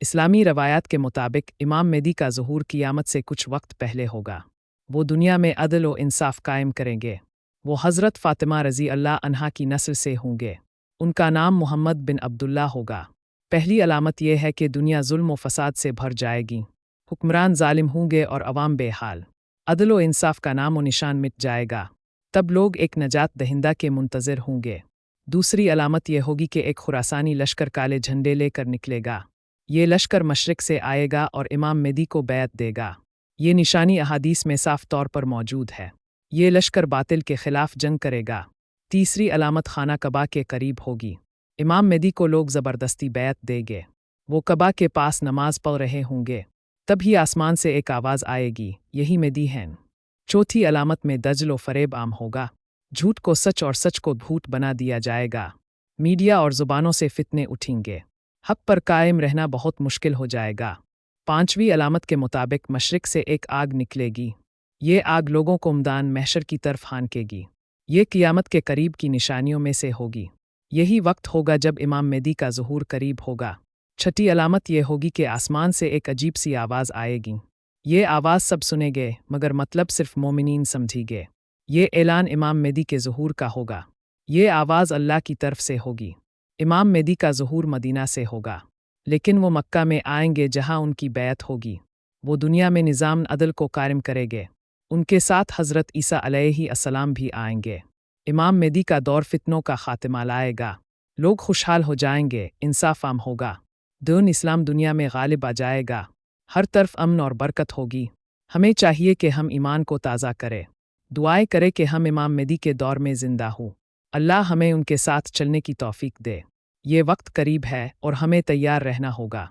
اسلامی روایات کے مطابق امام مہدی کا ظہور قیامت سے کچھ وقت پہلے ہوگا۔ وہ دنیا میں عدل و انصاف قائم کریں گے۔ وہ حضرت فاطمہ رضی اللہ عنہا کی نسل سے ہوں گے۔ ان کا نام محمد بن عبداللہ ہوگا۔ پہلی علامت یہ ہے کہ دنیا ظلم و فساد سے بھر جائے گی۔ حکمران ظالم ہوں گے اور عوام بے حال۔ عدل و انصاف کا نام و نشان مٹ جائے گا۔ تب لوگ ایک نجات دہندہ کے منتظر ہوں گے۔ دوسری علامت یہ ہوگی کہ ایک خراسانی لشکر کالے جھنڈے لے کر نکلے گا۔ یہ لشکر مشرق سے آئے گا اور امام مہدی کو بیعت دے گا۔ یہ نشانی احادیث میں صاف طور پر موجود ہے۔ یہ لشکر باطل کے خلاف جنگ کرے گا۔ تیسری علامت خانہ کعبہ کے قریب ہوگی۔ امام مہدی کو لوگ زبردستی بیعت دیں گے۔ وہ کعبہ کے پاس نماز پڑھ رہے ہوں گے۔ تب ہی آسمان سے ایک آواز آئے گی، یہی مہدی ہیں۔ چوتھی علامت میں دجل و فریب عام ہوگا۔ جھوٹ کو سچ اور سچ کو جھوٹ بنا دیا جائے گا۔ میڈیا اور زبانوں سے فتنے اٹھیں گے۔ حق پر قائم رہنا بہت مشکل ہو جائے گا۔ پانچویں علامت کے مطابق مشرق سے ایک آگ نکلے گی۔ یہ آگ لوگوں کو میدان محشر کی طرف ہانکے گی۔ یہ قیامت کے قریب کی نشانیوں میں سے ہوگی۔ یہی وقت ہوگا جب امام مہدی کا ظہور قریب ہوگا۔ چھٹی علامت یہ ہوگی کہ آسمان سے ایک عجیب سی آواز آئے گی۔ یہ آواز سب سنیں گے مگر مطلب صرف مومنین سمجھی گے۔ یہ اعلان امام مہدی کے ظہور کا ہوگا۔ یہ آواز اللہ کی طرف سے ہوگی۔ امام مہدی کا ظہور مدینہ سے ہوگا، لیکن وہ مکہ میں آئیں گے جہاں ان کی بیعت ہوگی۔ وہ دنیا میں نظام عدل کو قائم کریں گے۔ ان کے ساتھ حضرت عیسیٰ علیہ السلام بھی آئیں گے۔ امام مہدی کا دور فتنوں کا خاتمہ لائے گا۔ لوگ خوشحال ہو جائیں گے، انصاف عام ہوگا۔ دین اسلام دنیا میں غالب آ جائے گا۔ ہر طرف امن اور برکت ہوگی۔ ہمیں چاہیے کہ ہم ایمان کو تازہ کریں۔ دعائیں کریں کہ ہم امام مہدی کے دور میں زندہ ہوں۔ اللہ ہمیں ان کے ساتھ چلنے کی توفیق دے۔ یہ وقت قریب ہے اور ہمیں تیار رہنا ہوگا۔